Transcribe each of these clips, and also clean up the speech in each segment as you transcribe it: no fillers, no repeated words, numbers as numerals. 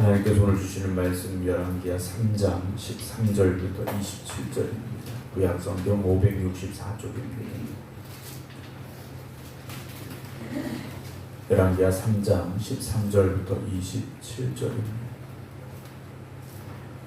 하나님께서 오늘 주시는 말씀 열왕기하 3장 13절부터 27절입니다. 구약성경 564쪽입니다. 열왕기하 3장 13절부터 27절입니다.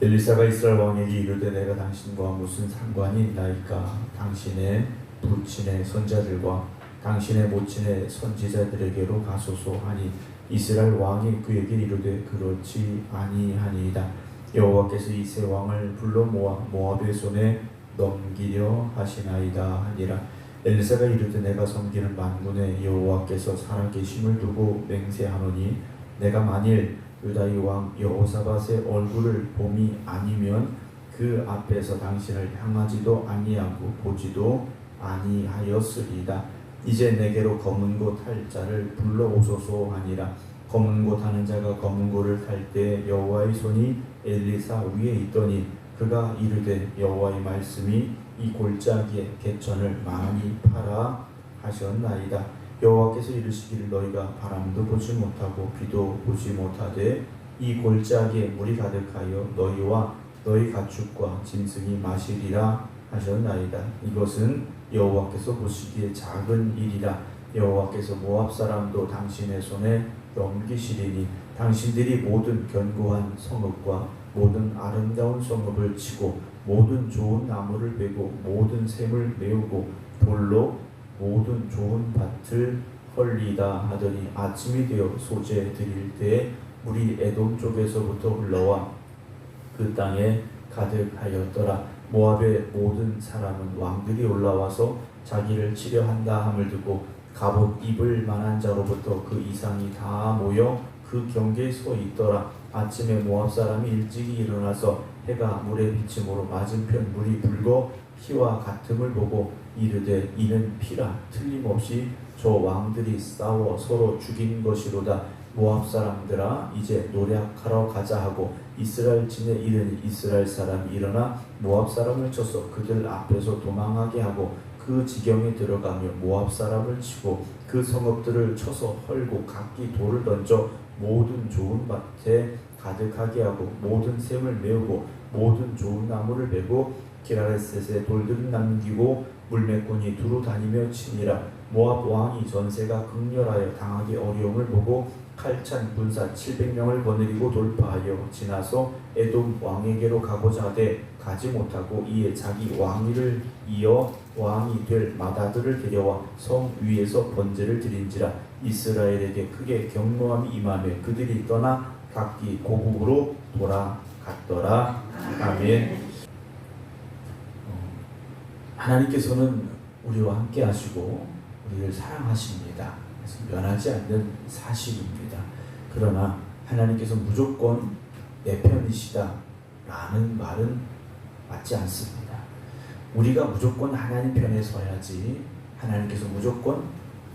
엘리사가 이스라엘 왕에게 이르되 내가 당신과 무슨 상관이 있나이까? 당신의 부친의 선자들과 당신의 모친의 선지자들에게로 가소서 하니 이스라엘 왕이 그에게 이르되 그렇지 아니하니이다. 여호와께서 이 세 왕을 불러 모아 모압의 손에 넘기려 하시나이다 하니라. 엘리사가 이르되 내가 섬기는 만군의 여호와께서 살아계심을 두고 맹세하노니 내가 만일 유다의 왕 여호사밧의 얼굴을 봄이 아니면 그 앞에서 당신을 향하지도 아니하고 보지도 아니하였으리이다. 이제 내게로 검은 곳 할 자를 불러오소서 하니라. 검은 곳 하는 자가 검은 곳을 탈 때 여호와의 손이 엘리사 위에 있더니 그가 이르되 여호와의 말씀이 이 골짜기에 개천을 많이 파라 하셨나이다. 여호와께서 이르시기를 너희가 바람도 보지 못하고 비도 보지 못하되 이 골짜기에 물이 가득하여 너희와 너희 가축과 짐승이 마시리라 하셨나이다. 이것은 여호와께서 보시기에 작은 일이라. 여호와께서 모압 사람도 당신의 손에 넘기시리니 당신들이 모든 견고한 성읍과 모든 아름다운 성읍을 치고 모든 좋은 나무를 베고 모든 샘을 메우고 돌로 모든 좋은 밭을 헐리다 하더니 아침이 되어 소재 드릴 때에 물이 에돔 쪽에서부터 흘러와 그 땅에 가득하였더라. 모압의 모든 사람은 왕들이 올라와서 자기를 치려 한다 함을 듣고 갑옷 입을 만한 자로부터 그 이상이 다 모여 그 경계에 서 있더라. 아침에 모압 사람이 일찍이 일어나서 해가 물에 비침으로 맞은편 물이 붉어 피와 같음을 보고 이르되 이는 피라. 틀림없이 저 왕들이 싸워 서로 죽인 것이로다. 모압 사람들아 이제 노략하러 가자 하고 이스라엘 진에 이르니 이스라엘 사람이 일어나 모압 사람을 쳐서 그들 앞에서 도망하게 하고 그 지경에 들어가며 모압 사람을 치고 그 성읍들을 쳐서 헐고 각기 돌을 던져 모든 좋은 밭에 가득하게 하고 모든 샘을 메우고 모든 좋은 나무를 베고 기라레셋에 돌들을 남기고 물매꾼이 두루 다니며 치니라. 모압 왕이 전세가 극렬하여 당하기 어려움을 보고 칼찬 군사 700명을 거느리고 돌파하여 지나서 에돔 왕에게로 가고자 하되 가지 못하고 이에 자기 왕위를 이어 왕이 될 마다들을 데려와 성 위에서 번제를 드린지라. 이스라엘에게 크게 경노함이 임하며 그들이 떠나 각기 고국으로 돌아갔더라. 아멘. 하나님께서는 우리와 함께 하시고 우리를 사랑하십니다. 그래서 변하지 않는 사실입니다. 그러나 하나님께서 무조건 내 편이시다 라는 말은 맞지 않습니다. 우리가 무조건 하나님 편에 서야지 하나님께서 무조건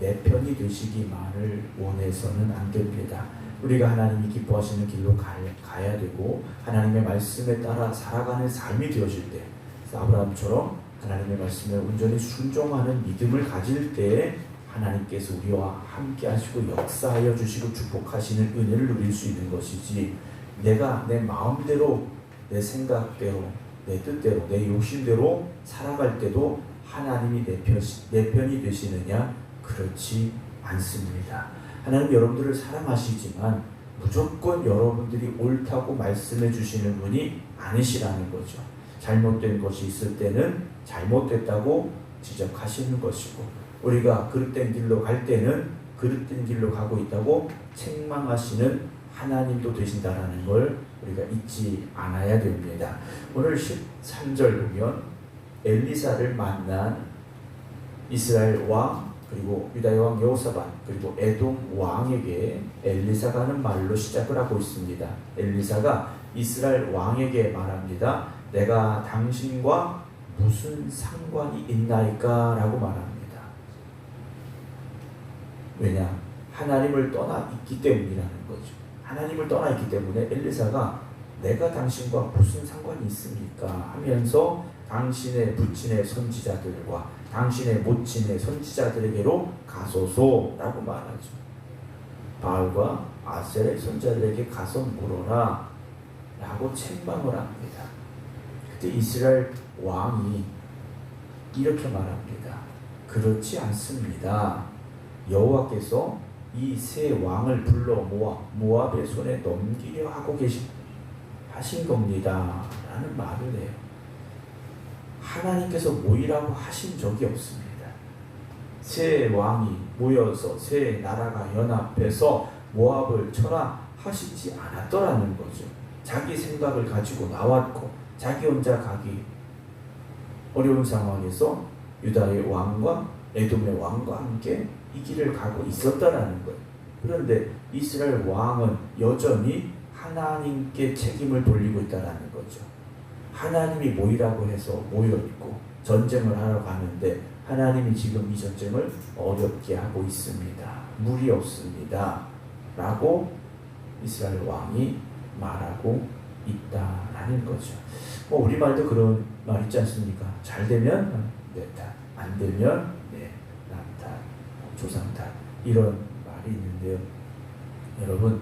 내 편이 되시기만을 원해서는 안 됩니다. 우리가 하나님이 기뻐하시는 길로 가야 되고 하나님의 말씀에 따라 살아가는 삶이 되어질 때 아브라함처럼 하나님의 말씀에 온전히 순종하는 믿음을 가질 때에 하나님께서 우리와 함께 하시고 역사하여 주시고 축복하시는 은혜를 누릴 수 있는 것이지 내가 내 마음대로 내 생각대로 내 뜻대로 내 욕심대로 살아갈 때도 하나님이 내 편이 되시느냐? 그렇지 않습니다. 하나님 여러분들을 사랑하시지만 무조건 여러분들이 옳다고 말씀해 주시는 분이 아니시라는 거죠. 잘못된 것이 있을 때는 잘못됐다고 지적하시는 것이고 우리가 그릇된 길로 갈 때는 그릇된 길로 가고 있다고 책망하시는 하나님도 되신다라는 걸 우리가 잊지 않아야 됩니다. 오늘 13절 보면 엘리사를 만난 이스라엘 왕 그리고 유다의 왕 여호사밧 그리고 에돔 왕에게 엘리사가 하는 말로 시작을 하고 있습니다. 엘리사가 이스라엘 왕에게 말합니다. 내가 당신과 무슨 상관이 있나이까? 라고 말합니다. 왜냐? 하나님을 떠나 있기 때문이라는 거죠. 하나님을 떠나 있기 때문에 엘리사가 내가 당신과 무슨 상관이 있습니까? 하면서 당신의 부친의 선지자들과 당신의 모친의 선지자들에게로 가소서라고 말하죠. 바알과 아셀의 손자들에게 가서 물어라 라고 책망을 합니다. 그때 이스라엘 왕이 이렇게 말합니다. 그렇지 않습니다. 여호와께서 이 세 왕을 불러 모아 모압의 손에 넘기려 하고 하신 겁니다 라는 말을 해요. 하나님께서 모이라고 하신 적이 없습니다. 세 왕이 모여서 세 나라가 연합해서 모압을 쳐라 하시지 않았더라는 거죠. 자기 생각을 가지고 나왔고 자기 혼자 가기 어려운 상황에서 유다의 왕과 에돔의 왕과 함께 이 길을 가고 있었다라는 거예요. 그런데 이스라엘 왕은 여전히 하나님께 책임을 돌리고 있다라는 거죠. 하나님이 모이라고 해서 모여있고 전쟁을 하러 가는데 하나님이 지금 이 전쟁을 어렵게 하고 있습니다. 무리 없습니다. 라고 이스라엘 왕이 말하고 있다라는 거죠. 우리말도 그런 말 있지 않습니까? 잘 되면 내 탓, 안 되면 남 탓, 조상 탓 이런 말이 있는데요. 여러분,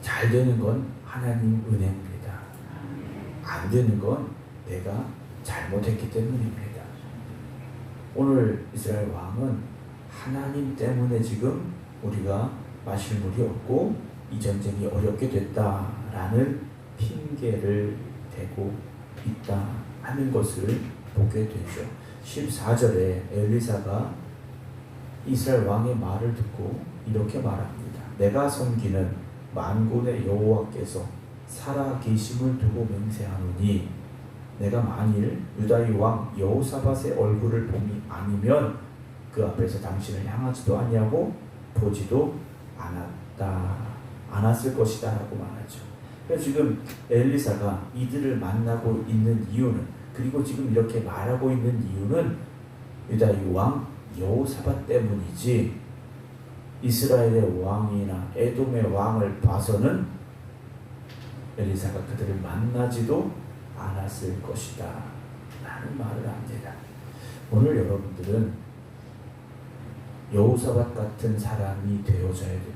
잘 되는 건 하나님 은혜입니다. 안 되는 건 내가 잘못했기 때문입니다. 오늘 이스라엘 왕은 하나님 때문에 지금 우리가 마실 물이 없고 이 전쟁이 어렵게 됐다라는 핑계를 대고 있다 하는 것을 보게 되죠. 14절에 엘리사가 이스라엘 왕의 말을 듣고 이렇게 말합니다. 내가 섬기는 만군의 여호와께서 살아 계심을 두고 맹세하노니 내가 만일 유다의 왕 여호사밧의 얼굴을 봄이 아니면 그 앞에서 당신을 향하지도 아니하고 보지도 않았을 것이다 라고 말하죠. 그래서 지금 엘리사가 이들을 만나고 있는 이유는, 그리고 지금 이렇게 말하고 있는 이유는 유다의 왕 여호사밧 때문이지 이스라엘의 왕이나 에돔의 왕을 봐서는 엘리사가 그들을 만나지도 않았을 것이다 라는 말을 합니다. 오늘 여러분들은 여호사밧 같은 사람이 되어져야 됩니다.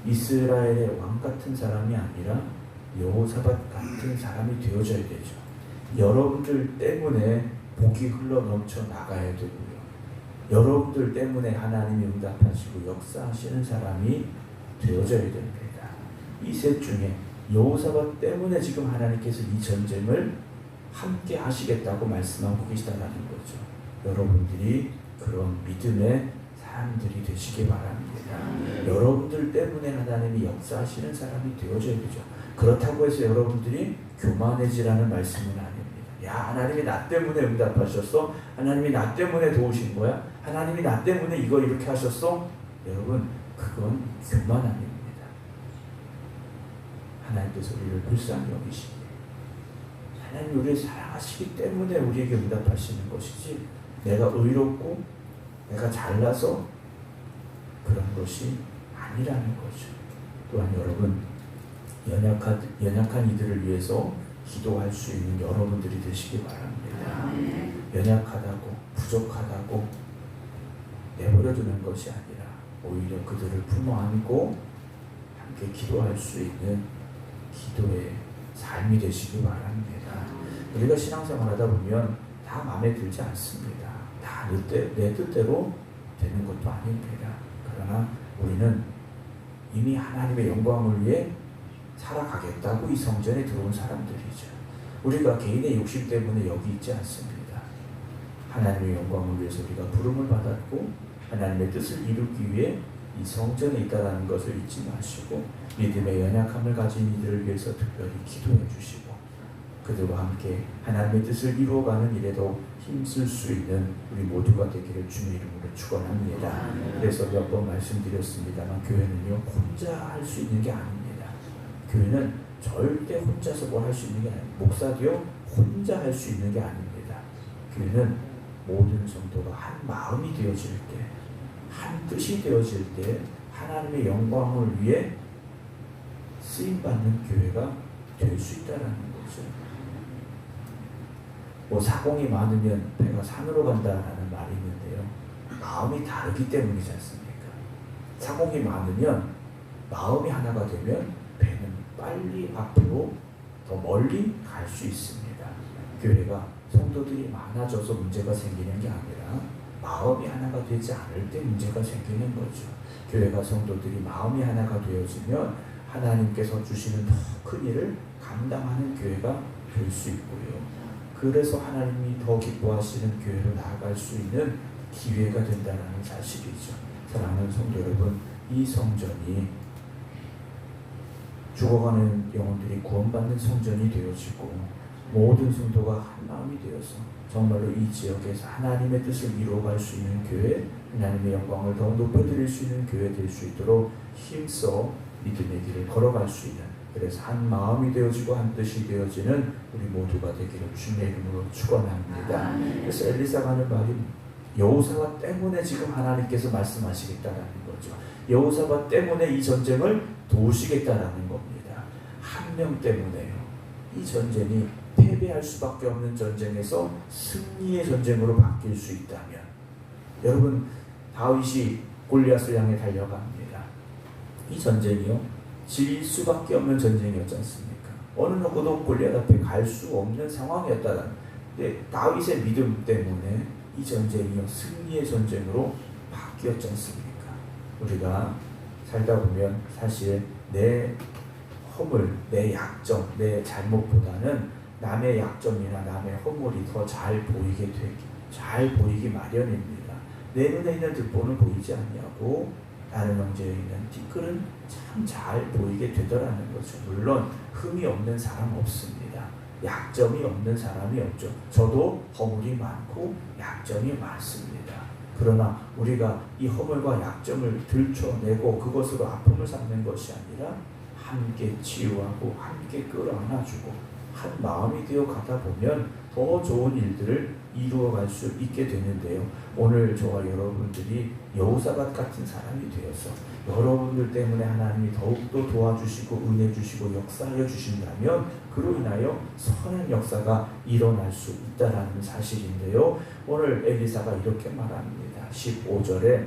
이스라엘의 왕 같은 사람이 아니라 여호사밧 같은 사람이 되어져야 되죠. 여러분들 때문에 복이 흘러 넘쳐 나가야 되고요. 여러분들 때문에 하나님이 응답하시고 역사하시는 사람이 되어져야 됩니다. 이 셋 중에 여호사밧 때문에 지금 하나님께서 이 전쟁을 함께 하시겠다고 말씀하고 계시다는 거죠. 여러분들이 그런 믿음의 사람들이 되시기 바랍니다. 여러분들 때문에 하나님이 역사하시는 사람이 되어져야 되죠. 그렇다고 해서 여러분들이 교만해지라는 말씀은 아닙니다. 야, 하나님이 나 때문에 응답하셨어? 하나님이 나 때문에 도우신 거야? 하나님이 나 때문에 이거 이렇게 하셨어? 여러분, 그건 교만 아닙니다. 하나님께서 우리를 불쌍히 여기시고 하나님 우리를 사랑하시기 때문에 우리에게 응답하시는 것이지 내가 의롭고 내가 잘나서 그런 것이 아니라는 거죠. 또한 여러분, 연약한 이들을 위해서 기도할 수 있는 여러분들이 되시기 바랍니다. 연약하다고 부족하다고 내버려두는 것이 아니라 오히려 그들을 품어 안고 함께 기도할 수 있는 기도의 삶이 되시기 바랍니다. 우리가 신앙생활 하다 보면 다 마음에 들지 않습니다. 다 내 뜻대로 되는 것도 아닙니다. 그러나 우리는 이미 하나님의 영광을 위해 살아가겠다고 이 성전에 들어온 사람들이죠. 우리가 개인의 욕심 때문에 여기 있지 않습니다. 하나님의 영광을 위해서 우리가 부름을 받았고 하나님의 뜻을 이루기 위해 이 성전에 있다는 것을 잊지 마시고 믿음의 연약함을 가진 이들을 위해서 특별히 기도해 주시고 그들과 함께 하나님의 뜻을 이루어가는 일에도 힘쓸 수 있는 우리 모두가 되기를 주님 이름으로 축원합니다. 그래서 몇 번 말씀드렸습니다만 교회는요 혼자 할 수 있는 게 아닙니다. 교회는 절대 혼자서 뭘 할 수 있는 게 아닙니다. 목사도요 혼자 할 수 있는 게 아닙니다. 교회는 모든 성도가 한 마음이 되어질 때, 한 뜻이 되어질 때 하나님의 영광을 위해 쓰임받는 교회가 될 수 있다는 거죠. 사공이 많으면 배가 산으로 간다라는 말이 있는데요. 마음이 다르기 때문이지 않습니까? 사공이 많으면 마음이 하나가 되면 배는 빨리 앞으로 더 멀리 갈 수 있습니다. 교회가 성도들이 많아져서 문제가 생기는 게 아니라 마음이 하나가 되지 않을 때 문제가 생기는 거죠. 교회가 성도들이 마음이 하나가 되어지면 하나님께서 주시는 더 큰 일을 감당하는 교회가 될 수 있고요. 그래서 하나님이 더 기뻐하시는 교회로 나아갈 수 있는 기회가 된다는 사실이죠. 사랑하는 성도 여러분, 이 성전이 죽어가는 영혼들이 구원받는 성전이 되어지고 모든 성도가 한 마음이 되어서 정말로 이 지역에서 하나님의 뜻을 이루어갈 수 있는 교회, 하나님의 영광을 더 높여드릴 수 있는 교회 될 수 있도록 힘써 믿음의 길을 걸어갈 수 있는, 그래서 한 마음이 되어지고 한 뜻이 되어지는 우리 모두가 되기를 주님의 이름으로 축원합니다. 그래서 엘리사가 하는 말이 여호사밧 때문에 지금 하나님께서 말씀하시겠다라는 거죠. 여호사밧 때문에 이 전쟁을 도우시겠다라는 겁니다. 한 명 때문에요. 이 전쟁이 패배할 수밖에 없는 전쟁에서 승리의 전쟁으로 바뀔 수 있다면, 여러분, 다윗이 골리앗을 향해 달려갑니다. 이 전쟁이요, 질 수밖에 없는 전쟁이었지 않습니까? 어느 누구도 골리앗 앞에 갈 수 없는 상황이었다는. 근데 다윗의 믿음 때문에 이 전쟁이요, 승리의 전쟁으로 바뀌었지 않습니까? 우리가 살다 보면 사실 내 허물, 내 약점, 내 잘못보다는 남의 약점이나 남의 허물이 더 잘 보이기 마련입니다. 내 눈에 있는 득보는 보이지 않냐고 다른 형제에 있는 티끌은 참 잘 보이게 되더라는 거죠. 물론 흠이 없는 사람 없습니다. 약점이 없는 사람이 없죠. 저도 허물이 많고 약점이 많습니다. 그러나 우리가 이 허물과 약점을 들춰내고 그것으로 아픔을 삼는 것이 아니라 함께 치유하고 함께 끌어안아주고 한 마음이 되어 가다 보면 더 좋은 일들을 이루어갈 수 있게 되는데요. 오늘 저와 여러분들이 여호사밧 같은 사람이 되어서 여러분들 때문에 하나님이 더욱더 도와주시고 은혜 주시고 역사하여 주신다면 그로 인하여 선한 역사가 일어날 수 있다는 사실인데요. 오늘 엘리사가 이렇게 말합니다. 15절에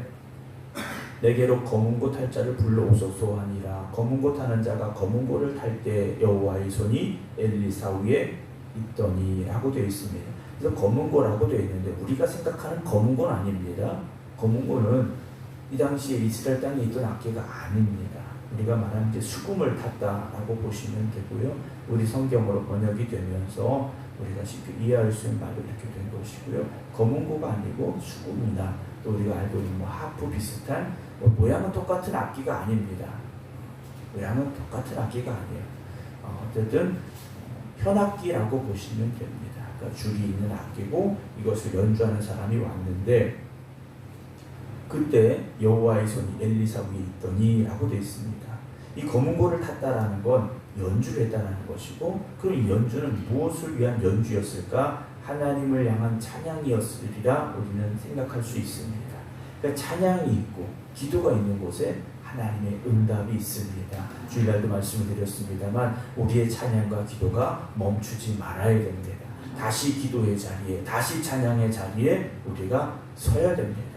내게로 검은고 탈 자를 불러오소서 하니라. 검은고 타는 자가 검은고를 탈 때 여호와의 손이 엘리사 위에 있더니 라고 되어 있습니다. 그래서 검은고라고 되어 있는데 우리가 생각하는 검은고는 아닙니다. 검은고는 이 당시에 이스라엘 땅에 있던 악기가 아닙니다. 우리가 말하는 이제 수금을 탔다라고 보시면 되고요. 우리 성경으로 번역이 되면서 우리가 쉽게 이해할 수 있는 말로 이렇게 된 것이고요. 검은고가 아니고 수금이나 또 우리가 알고 있는 하프 비슷한 모양은 똑같은 악기가 아닙니다. 모양은 똑같은 악기가 아니에요. 어쨌든 현악기라고 보시면 됩니다. 그러니까 줄이 있는 악기고 이것을 연주하는 사람이 왔는데 그때 여호와의 손이 엘리사 위에 있더니 라고 되어 있습니다. 이 검은고를 탔다라는 건 연주를 했다는 것이고, 그럼 이 연주는 무엇을 위한 연주였을까? 하나님을 향한 찬양이었으리라 우리는 생각할 수 있습니다. 그러니까 찬양이 있고 기도가 있는 곳에 하나님의 응답이 있습니다. 주일날도 말씀을 드렸습니다만 우리의 찬양과 기도가 멈추지 말아야 됩니다. 다시 기도의 자리에, 다시 찬양의 자리에 우리가 서야 됩니다.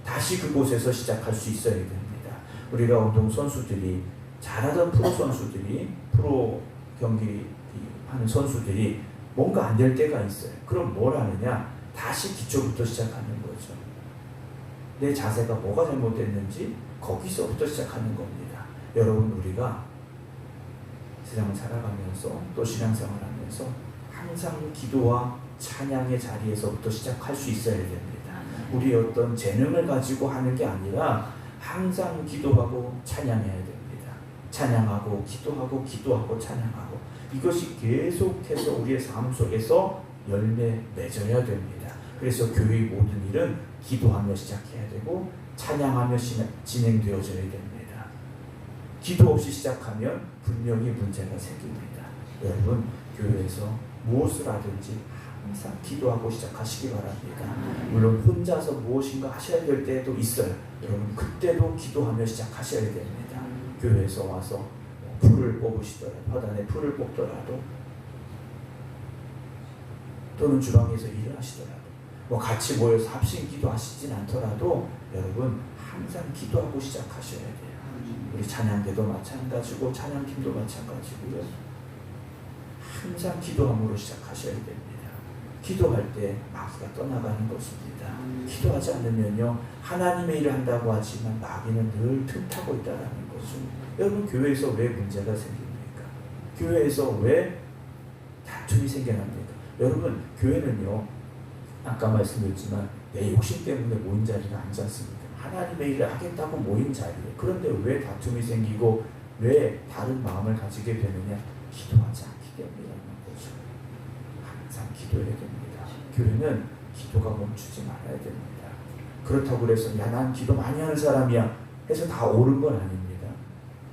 다시 그곳에서 시작할 수 있어야 됩니다. 우리가 운동 선수들이 잘하던 프로 선수들이 프로 경기 하는 선수들이 뭔가 안 될 때가 있어요. 그럼 뭘 하느냐? 다시 기초부터 시작하는 거죠. 내 자세가 뭐가 잘못됐는지 거기서부터 시작하는 겁니다. 여러분, 우리가 세상을 살아가면서 또 신앙생활하면서 항상 기도와 찬양의 자리에서부터 시작할 수 있어야 됩니다. 우리 어떤 재능을 가지고 하는 게 아니라 항상 기도하고 찬양해야 됩니다. 찬양하고 기도하고 기도하고 찬양하고 이것이 계속해서 우리의 삶 속에서 열매 맺어야 됩니다. 그래서 교회의 모든 일은 기도하며 시작해야 되고 찬양하며 진행되어져야 됩니다. 기도 없이 시작하면 분명히 문제가 생깁니다. 여러분, 교회에서 무엇을 하든지 항상 기도하고 시작하시기 바랍니다. 물론 혼자서 무엇인가 하셔야 될 때도 있어요. 여러분, 그때도 기도하며 시작하셔야 됩니다. 교회에서 와서 풀을 뽑으시더라도, 화단에 풀을 뽑더라도, 또는 주방에서 일을 하시더라도, 같이 모여서 합심 기도하시진 않더라도 여러분 항상 기도하고 시작하셔야 돼요. 우리 찬양대도 마찬가지고 찬양팀도 마찬가지고요. 항상 기도함으로 시작하셔야 됩니다. 기도할 때 마귀가 떠나가는 것입니다. 기도하지 않으면요, 하나님의 일을 한다고 하지만 마귀는 늘 틈타고 있다는 거죠. 여러분, 교회에서 왜 문제가 생깁니까? 교회에서 왜 다툼이 생겨납니까? 여러분, 교회는요, 아까 말씀드렸지만 내 욕심 때문에 모인 자리가 아니지 않습니까? 하나님의 일을 하겠다고 모인 자리에. 그런데 왜 다툼이 생기고 왜 다른 마음을 가지게 되느냐? 기도하지 않기 때문이라는 거죠. 항상 기도해야 됩니다. 교회는 기도가 멈추지 말아야 됩니다. 그렇다고 해서 야, 난 기도 많이 하는 사람이야 해서 다 옳은 건 아닙니다.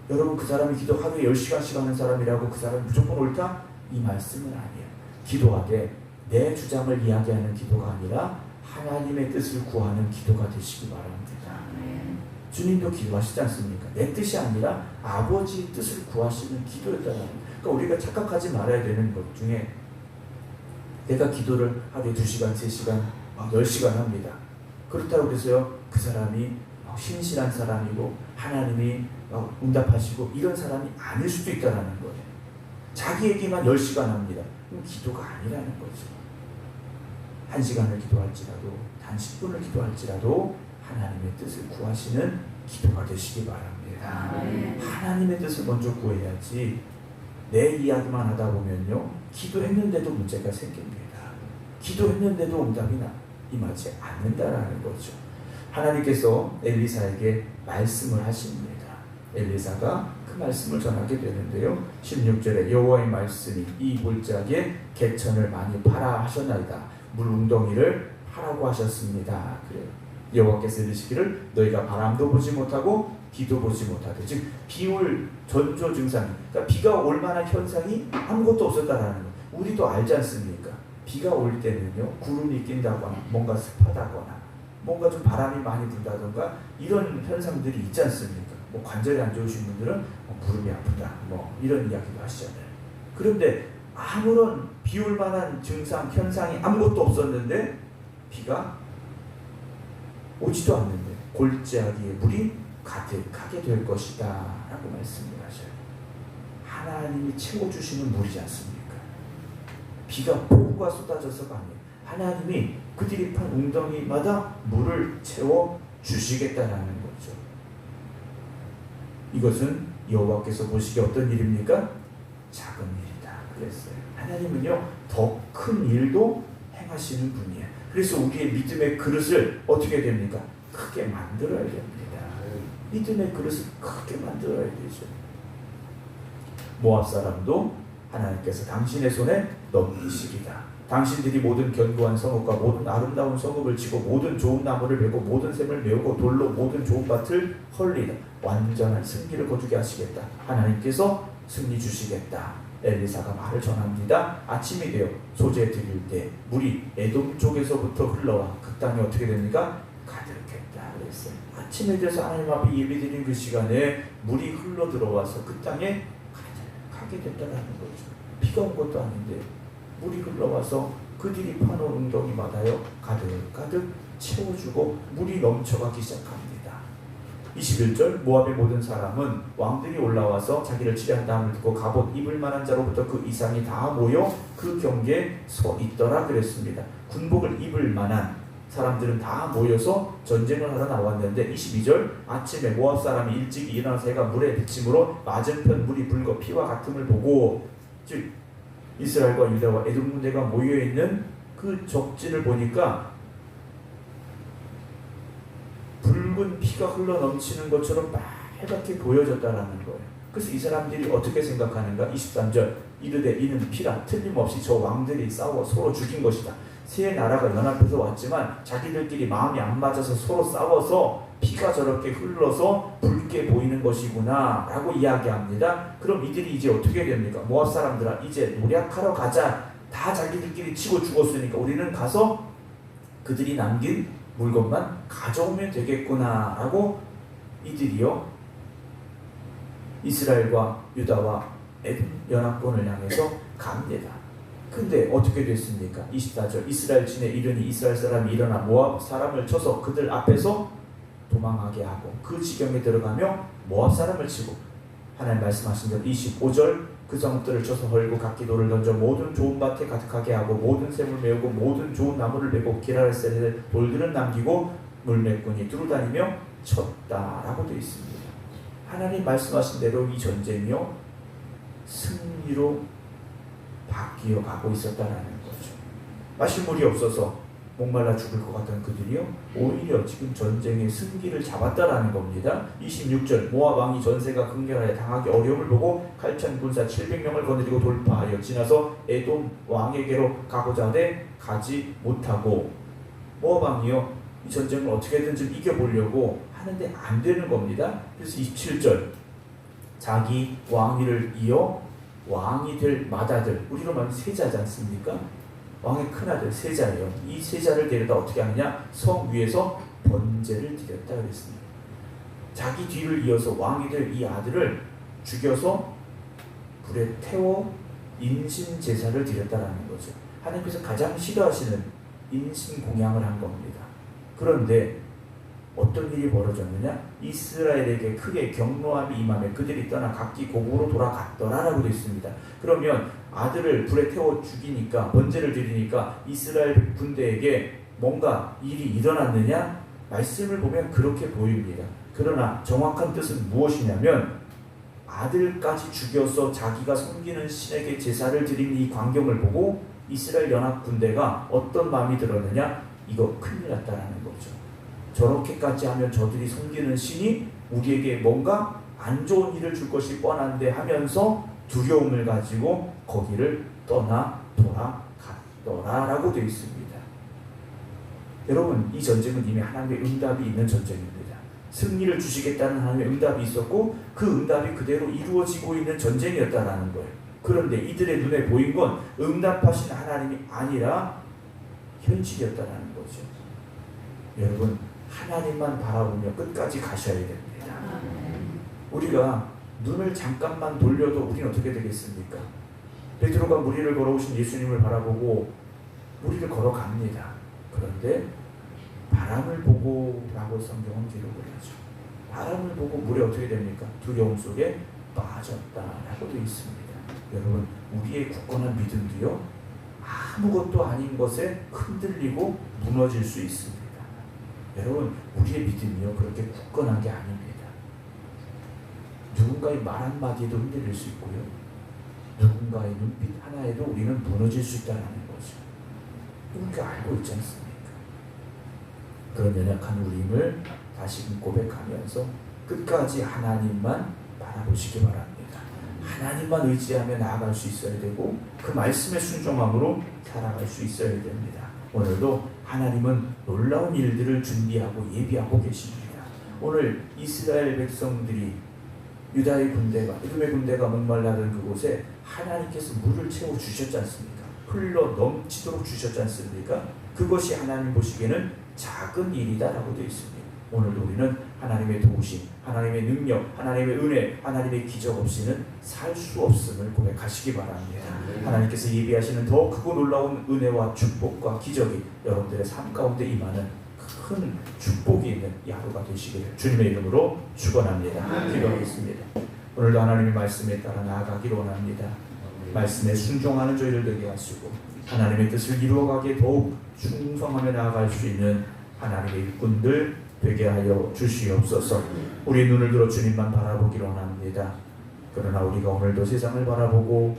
여러분, 그 사람이 기도 하루에 10시간씩 하는 사람이라고 그 사람이 무조건 옳다? 이 말씀은 아니에요. 기도하되 내 주장을 이야기하는 기도가 아니라 하나님의 뜻을 구하는 기도가 되시기 바랍니다. 주님도 기도하시지 않습니까? 내 뜻이 아니라 아버지의 뜻을 구하시는 기도였다는 거예요. 그러니까 우리가 착각하지 말아야 되는 것 중에 내가 기도를 하루에 2시간, 3시간, 10시간 합니다. 그렇다고 해서요, 그 사람이 신실한 사람이고 하나님이 응답하시고 이런 사람이 아닐 수도 있다는 거예요. 자기 얘기만 10시간 합니다. 그럼 기도가 아니라는 거죠. 1시간을 기도할지라도 단 10분을 기도할지라도 하나님의 뜻을 구하시는 기도가 되시기 바랍니다. 하나님의 뜻을 먼저 구해야지 내 이야기만 하다 보면요, 기도했는데도 문제가 생깁니다. 기도했는데도 응답이 임하지 않는다라는 거죠. 하나님께서 엘리사에게 말씀을 하십니다. 엘리사가 그 말씀을 전하게 되는데요, 16절에 여호와의 말씀이 이 골짜기에 개천을 많이 파라 하셨나이다. 물 웅덩이를 파라고 하셨습니다. 그래요. 여호와께서 이르시기를 너희가 바람도 보지 못하고 비도 보지 못하되, 즉 비올 전조 증상이, 그러니까 비가 올 만한 현상이 아무것도 없었다라는 거예요. 우리도 알지 않습니까? 비가 올 때는요, 구름이 낀다거나 뭔가 습하다거나 뭔가 좀 바람이 많이 분다던가 이런 현상들이 있지 않습니까? 뭐 관절이 안 좋으신 분들은 무릎이 아프다 뭐 이런 이야기도 하시잖아요. 그런데 아무런 비 올 만한 증상, 현상이 아무것도 없었는데 비가 오지도 않는데 골짜기에 물이 가득하게 될 것이다 라고 말씀을 하셔요. 하나님이 채워주시는 물이지 않습니까? 비가 폭우가 쏟아져서가 아니에요. 하나님이 그들이 판 웅덩이마다 물을 채워주시겠다라는 거죠. 이것은 여호와께서 보시기에 어떤 일입니까? 작은 일이다 그랬어요. 하나님은요, 더 큰 일도 행하시는 분이에요. 그래서 우리의 믿음의 그릇을 어떻게 됩니까? 크게 만들어야 됩니다. 믿음의 그릇을 크게 만들어야 되죠. 모압 사람도 하나님께서 당신의 손에 넘기시리다. 당신들이 모든 견고한 성읍과 모든 아름다운 성읍을 지고 모든 좋은 나무를 베고 모든 샘을 메우고 돌로 모든 좋은 밭을 헐리다. 완전한 승리를 거두게 하시겠다. 하나님께서 승리 주시겠다. 엘리사가 말을 전합니다. 아침이 되어 소재 드릴 때 물이 에돔 쪽에서부터 흘러와 그 땅이 어떻게 됩니까? 가득했다 그랬어요. 아침에 돼서 하나님 앞에 예배드린 그 시간에 물이 흘러 들어와서 그 땅에 가득하게 됐다는 거죠. 비가 온 것도 아닌데 물이 흘러와서 그들이 파놓은 웅덩이마다요 가득가득 채워주고 물이 넘쳐가기 시작합니다. 21절 모압의 모든 사람은 왕들이 올라와서 자기를 치려한다함을 듣고 갑옷 입을 만한 자로부터 그 이상이 다 모여 그 경계에 서 있더라 그랬습니다. 군복을 입을 만한 사람들은 다 모여서 전쟁을 하러 나왔는데 22절 아침에 모압 사람이 일찍 일어나서 해가 물에 비침으로 맞은편 물이 붉어 피와 같음을 보고, 즉 이스라엘과 유다와 에돔 군대가 모여있는 그 적지를 보니까 붉은 피가 흘러 넘치는 것처럼 빨갛게 보여졌다라는 거예요. 그래서 이 사람들이 어떻게 생각하는가? 23절 이르되 이는 피라 틀림없이 저 왕들이 싸워 서로 죽인 것이다. 세 나라가 연합해서 왔지만 자기들끼리 마음이 안 맞아서 서로 싸워서 피가 저렇게 흘러서 붉게 보이는 것이구나 라고 이야기합니다. 그럼 이들이 이제 어떻게 됩니까? 모압 사람들아 이제 노략하러 가자. 다 자기들끼리 치고 죽었으니까 우리는 가서 그들이 남긴 물건만 가져오면 되겠구나 라고 이들이요 이스라엘과 유다와 에돔 연합군을 향해서 갑니다. 근데 어떻게 됐습니까? 24절 이스라엘 진에 이르니 이스라엘 사람이 일어나 모압 사람을 쳐서 그들 앞에서 도망하게 하고 그 지경에 들어가며 모압 사람을 치고 하나님 말씀하신 대로 25절 그 성읍들을 쳐서 헐고 각기 돌을 던져 모든 좋은 밭에 가득하게 하고 모든 샘을 메우고 모든 좋은 나무를 베고 기라르셀의 돌들은 남기고 물매꾼이 두루다니며 쳤다라고 되어 있습니다. 하나님 말씀하신 대로 이 전쟁이요 승리로 바뀌어 가고 있었다라는 거죠. 마실 물이 없어서 목말라 죽을 것 같던 그들이요 오히려 지금 전쟁의 승기를 잡았다라는 겁니다. 26절 모압 왕이 전세가 극렬하여 당하기 어려움을 보고 칼찬 군사 700명을 거느리고 돌파하여 지나서 에돔 왕에게로 가고자 하되 가지 못하고 모압 왕이요 이 전쟁을 어떻게든 좀 이겨보려고 하는데 안 되는 겁니다. 그래서 27절 자기 왕위를 이어 왕이 될 맏아들 우리로 말하면 세자지 않습니까? 왕의 큰아들 세자예요. 이 세자를 데려다 어떻게 하느냐 성 위에서 번제를 드렸다 그랬습니다. 자기 뒤를 이어서 왕이 될 이 아들을 죽여서 불에 태워 인신제사를 드렸다라는 거죠. 하나님께서 가장 싫어하시는 인신공양을 한 겁니다. 그런데 어떤 일이 벌어졌느냐 이스라엘에게 크게 경노함이 임하며 그들이 떠나 각기 고국으로 돌아갔더라라고 되어 있습니다. 그러면 아들을 불에 태워 죽이니까 번제를 드리니까 이스라엘 군대에게 뭔가 일이 일어났느냐 말씀을 보면 그렇게 보입니다. 그러나 정확한 뜻은 무엇이냐면 아들까지 죽여서 자기가 섬기는 신에게 제사를 드린 이 광경을 보고 이스라엘 연합 군대가 어떤 마음이 들었느냐 이거 큰일 났다라는 거죠. 저렇게까지 하면 저들이 섬기는 신이 우리에게 뭔가 안 좋은 일을 줄 것이 뻔한데 하면서 두려움을 가지고 거기를 떠나 돌아갔더라라고 되어 있습니다. 여러분 이 전쟁은 이미 하나님의 응답이 있는 전쟁입니다. 승리를 주시겠다는 하나님의 응답이 있었고 그 응답이 그대로 이루어지고 있는 전쟁이었다라는 거예요. 그런데 이들의 눈에 보인 건 응답하신 하나님이 아니라 현실이었다라는 거죠. 여러분 하나님만 바라보며 끝까지 가셔야 됩니다. 우리가 눈을 잠깐만 돌려도 우리는 어떻게 되겠습니까? 베드로가 물 위를 걸어오신 예수님을 바라보고 물 위를 걸어갑니다. 그런데 바람을 보고 라고 성경은 기록을 하죠. 바람을 보고 물에 어떻게 됩니까? 두려움 속에 빠졌다라고 되어 있습니다. 여러분 우리의 굳건한 믿음도요 아무것도 아닌 것에 흔들리고 무너질 수 있습니다. 여러분 우리의 믿음이요 그렇게 굳건한 게 아닙니다. 누군가의 말 한마디에도 흔들릴 수 있고요 누군가의 눈빛 하나에도 우리는 무너질 수 있다는 거죠. 우리가 알고 있지 않습니까? 그런 연약한 우리임을 다시금 고백하면서 끝까지 하나님만 바라보시기 바랍니다. 하나님만 의지하며 나아갈 수 있어야 되고 그 말씀에 순종함으로 살아갈 수 있어야 됩니다. 오늘도 하나님은 놀라운 일들을 준비하고 예비하고 계십니다. 오늘 이스라엘 백성들이 유다의 군대가 에돔의 군대가 목말라던 그곳에 하나님께서 물을 채워 주셨지 않습니까? 흘러 넘치도록 주셨지 않습니까? 그것이 하나님 보시기에는 작은 일이다라고 되어 있습니다. 오늘도 우리는 하나님의 도우심, 하나님의 능력, 하나님의 은혜, 하나님의 기적 없이는 살 수 없음을 고백하시기 바랍니다. 하나님께서 예비하시는 더 크고 놀라운 은혜와 축복과 기적이 여러분들의 삶 가운데 임하는 큰 축복이 있는 이 하루가 되시기를 주님의 이름으로 축원합니다. 기도하겠습니다. 오늘도 하나님의 말씀에 따라 나아가기를 원합니다. 말씀에 순종하는 저희를 되게 하시고 하나님의 뜻을 이루어가기에 더욱 충성하며 나아갈 수 있는 하나님의 일꾼들 되게 하여 주시옵소서. 우리의 눈을 들어 주님만 바라보기를 원합니다. 그러나 우리가 오늘도 세상을 바라보고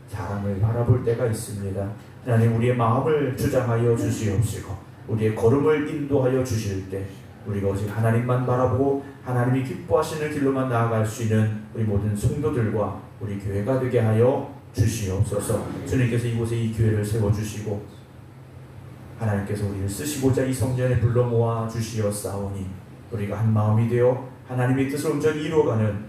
사람을 바라볼 때가 있습니다. 하나님 우리의 마음을 주장하여 주시옵시고 우리의 걸음을 인도하여 주실 때 우리가 오직 하나님만 바라보고 하나님이 기뻐하시는 길로만 나아갈 수 있는 우리 모든 성도들과 우리 교회가 되게 하여 주시옵소서. 주님께서 이곳에 이 교회를 세워주시고 하나님께서 우리를 쓰시고자 이 성전에 불러 모아 주시었사오니 우리가 한 마음이 되어 하나님의 뜻을 온전히 이루어가는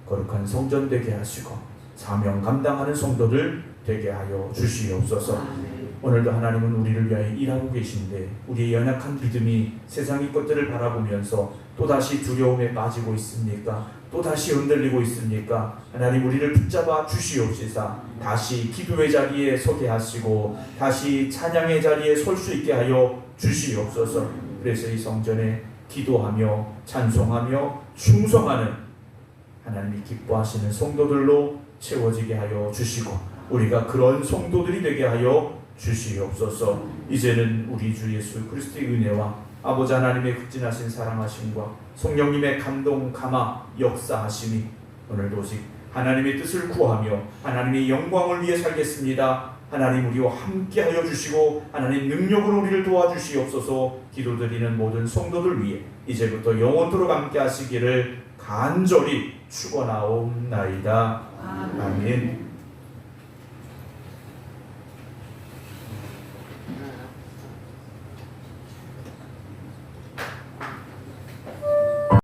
거룩한 성전 되게 하시고 사명 감당하는 성도들 되게 하여 주시옵소서. 오늘도 하나님은 우리를 위하여 일하고 계신데 우리의 연약한 믿음이 세상의 것들을 바라보면서 또다시 두려움에 빠지고 있습니까? 또다시 흔들리고 있습니까? 하나님 우리를 붙잡아 주시옵시사 다시 기도의 자리에 서게 하시고 다시 찬양의 자리에 설 수 있게 하여 주시옵소서. 그래서 이 성전에 기도하며 찬송하며 충성하는 하나님이 기뻐하시는 성도들로 채워지게 하여 주시고 우리가 그런 성도들이 되게 하여 주시옵소서. 이제는 우리 주 예수 그리스도의 은혜와 아버지 하나님의 극진하신 사랑하심과 성령님의 감동 감화 역사하심이 오늘도 오직 하나님의 뜻을 구하며 하나님의 영광을 위해 살겠습니다. 하나님 우리와 함께하여 주시고 하나님 능력으로 우리를 도와주시옵소서. 기도드리는 모든 성도들 위해 이제부터 영원토록 함께하시기를 간절히 축원하옵나이다. 아멘.